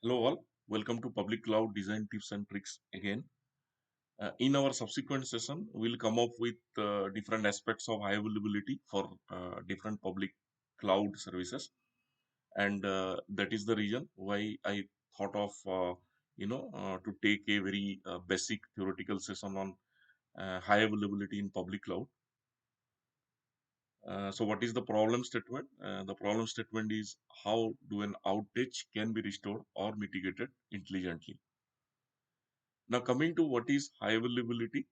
Hello all, welcome to Public Cloud Design Tips and Tricks again. In our subsequent session, we'll come up with different aspects of high availability for different public cloud services, and that is the reason why I thought of to take a very basic theoretical session on high availability in public cloud. So, what is the problem statement? The problem statement is how do an outage can be restored or mitigated intelligently. Now, coming to what is high availability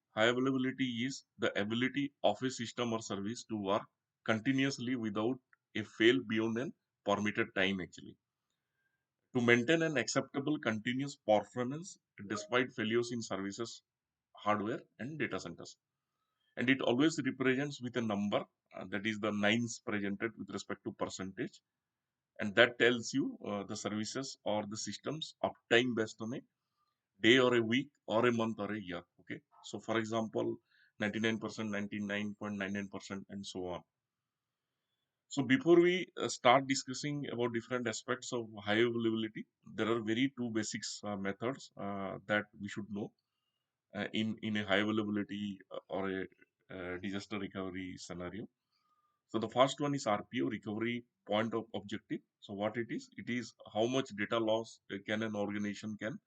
is the ability of a system or service to work continuously without a fail beyond an permitted time, actually, to maintain an acceptable continuous performance despite failures in services, hardware, and data centers. And it always represents with a number that is the nines presented with respect to percentage, and that tells you the services or the systems uptime based on a day or a week or a month or a year. Okay. So, for example, 99%, 99.99%, and so on. So, before we start discussing about different aspects of high availability, there are very two basics methods that we should know in a high availability or a disaster recovery scenario. So, the first one is RPO, recovery point of objective. So, what it is how much data loss can an organization can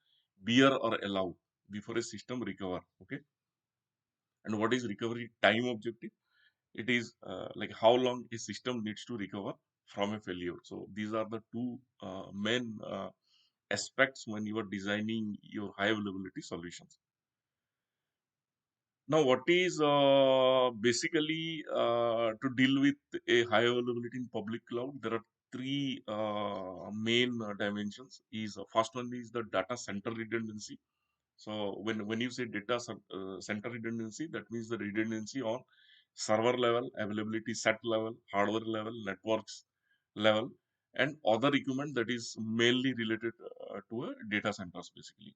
bear or allow before a system recover. Okay. And what is recovery time objective? It is like how long a system needs to recover from a failure. So these are the two main aspects when you are designing your high availability solutions. Now, what is basically to deal with a high availability in public cloud? There are three main dimensions. Is first one is the data center redundancy. So when you say center redundancy, that means the redundancy on server level, availability set level, hardware level, networks level, and other equipment that is mainly related to a data centers basically.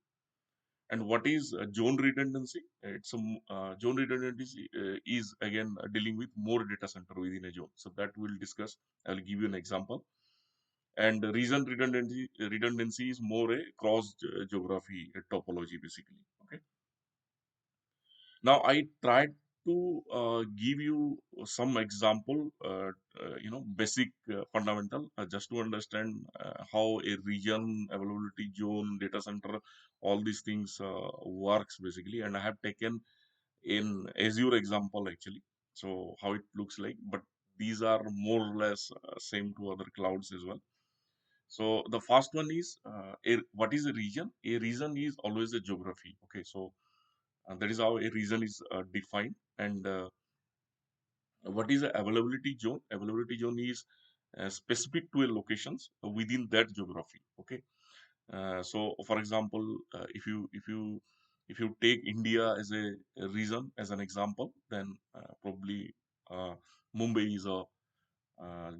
And what is zone redundancy? Zone redundancy is again dealing with more data center within a zone. So that we'll discuss. I'll give you an example. And region redundancy is more a cross geography topology basically. Okay. Now I tried to give you some example, basic fundamental, just to understand how a region, availability zone, data center, all these things works basically. And I have taken in Azure example actually, so how it looks like. But these are more or less same to other clouds as well. So the first one is what is a region? A region is always a geography. Okay, so that is how a region is defined. And what is the availability zone? Availability zone is specific to a locations within that geography. Okay. So, for example, if you take India as a region as an example, then probably uh, Mumbai is a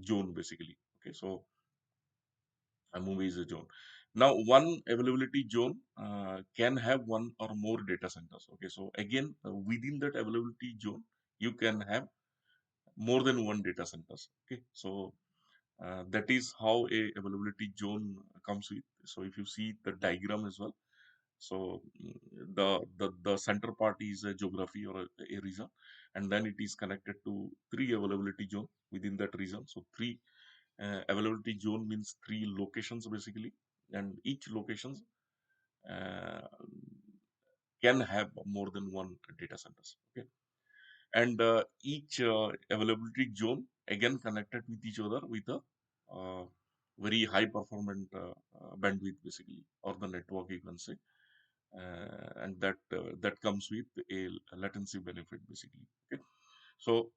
zone basically. Okay. So Mumbai is a zone. Now, one availability zone can have one or more data centers. Okay, so again, within that availability zone, you can have more than one data centers. Okay, so that is how a availability zone comes with. So if you see the diagram as well, so the center part is a geography or a region, and then it is connected to three availability zone within that region. So three availability zone means three locations basically, and each locations uh, can have more than one data centers. Okay, and each availability zone again connected with each other with a uh, very high performant bandwidth basically, or the network you can say, and that comes with a latency benefit basically. Okay, so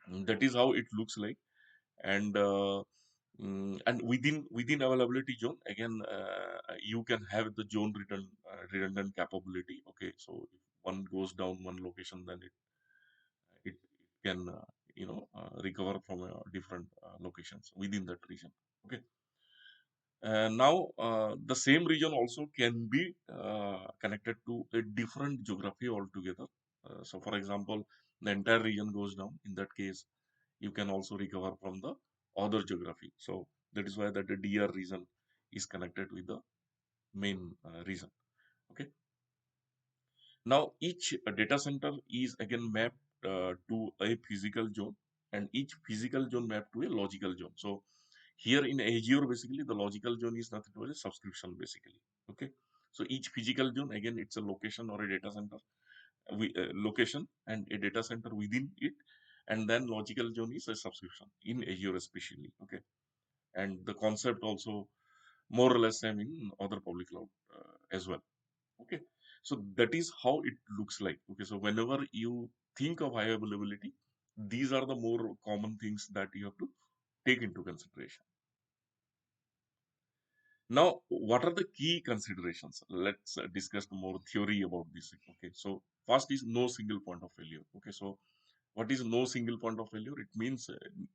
that is how it looks like. And and within availability zone again, you can have the zone redundant capability. Okay, so if one goes down one location, then it can recover from different locations within that region. Okay. Now the same region also can be connected to a different geography altogether. So for example, the entire region goes down. In that case, you can also recover from the other geography. So that is why that the DR region is connected with the main region. Okay. Now each data center is again mapped to a physical zone, and each physical zone mapped to a logical zone. So here in Azure, basically the logical zone is nothing but a subscription basically. Okay. So each physical zone, again, it's a location or a data center, location and a data center within it, and then logical zone is a subscription in Azure especially. Okay. And the concept also more or less same in other public cloud as well. Okay. So that is how it looks like. Okay. So whenever you think of high availability, these are the more common things that you have to take into consideration. Now, what are the key considerations? Let's discuss more theory about this. Okay. So first is no single point of failure. Okay. So what is no single point of failure? It means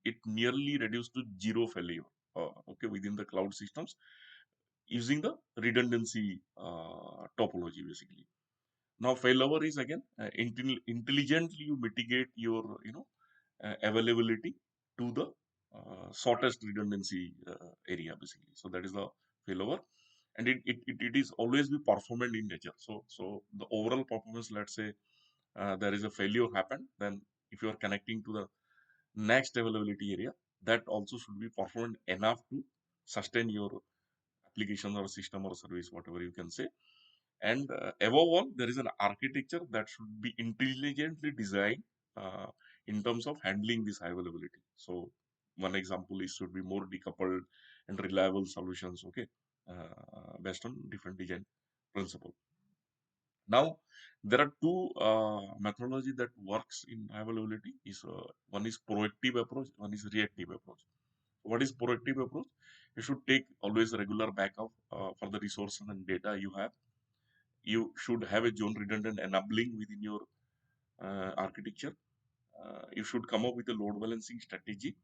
it nearly reduced to zero failure. Okay, within the cloud systems using the redundancy topology basically. Now failover is again intelligently you mitigate your availability to the shortest redundancy area basically. So that is the failover, and it is always be performant in nature. So the overall performance, let's say there is a failure happen, then if you are connecting to the next availability area, that also should be performant enough to sustain your application or system or service, whatever you can say. And above all, there is an architecture that should be intelligently designed uh, in terms of handling this high availability. So one example is should be more decoupled and reliable solutions. Okay, based on different design principle. Now there are two methodology that works in high availability. Is one is proactive approach, one is reactive approach. What is proactive approach? You should take always regular backup for the resources and data you have. You should have a zone redundant enabling within your architecture. You should come up with a load balancing strategy,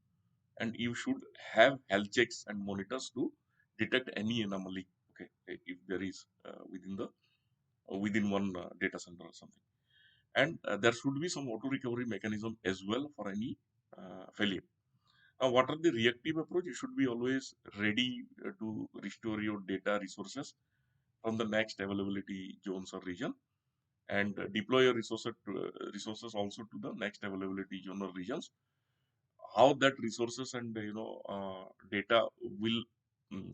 and you should have health checks and monitors to detect any anomaly. Okay, if there is within one data center or something, and there should be some auto recovery mechanism as well for any failure. Now, what are the reactive approach? You should be always ready to restore your data resources from the next availability zones or region, and deploy your resources also to the next availability zone or regions. How that resources and data will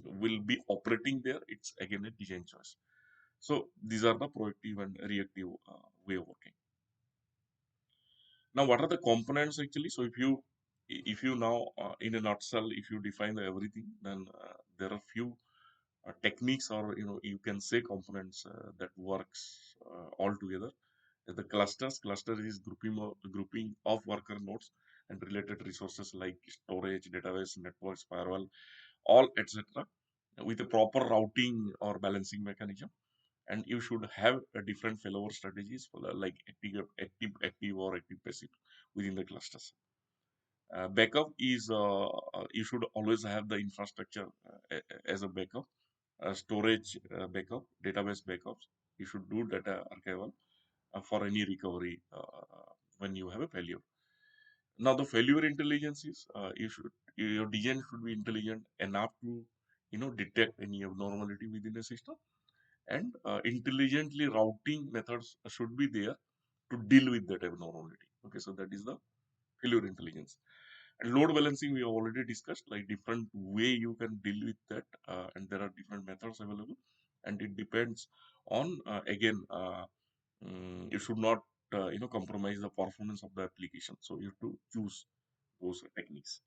will be operating there, it's again a design choice. So these are the proactive and reactive way of working. Now what are the components actually? So if you now in a nutshell, if you define the everything, then there are few techniques, or you can say components that works all together. The cluster is grouping of worker nodes and related resources like storage, database, networks, firewall, all etc., with a proper routing or balancing mechanism. And you should have a different failover strategies for like active or active passive within the clusters. Backup is you should always have the infrastructure as a backup, storage backup, database backups. You should do data archival for any recovery when you have a failure. Now the failure intelligence is your design should be intelligent enough to detect any abnormality within the system, and intelligently routing methods should be there to deal with that abnormality. Okay, so that is the failure intelligence. And load balancing we have already discussed, like different way you can deal with that, and there are different methods available, and it depends on again you should not compromise the performance of the application, so you have to choose those techniques.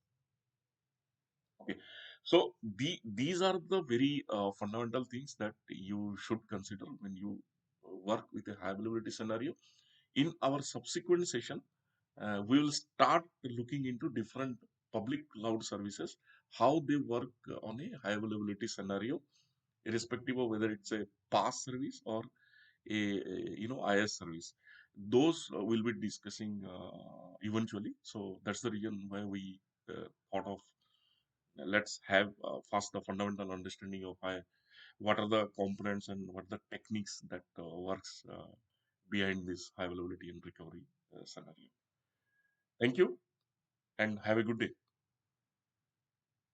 Okay, so these are the very fundamental things that you should consider when you work with a high availability scenario. In our subsequent session, we will start looking into different public cloud services, how they work on a high availability scenario, irrespective of whether it's a PaaS service or a IS service. Those we'll be discussing eventually. So that's the reason why we thought of let's have first the fundamental understanding of what are the components and what are the techniques that works behind this high availability and recovery scenario. Thank you and have a good day.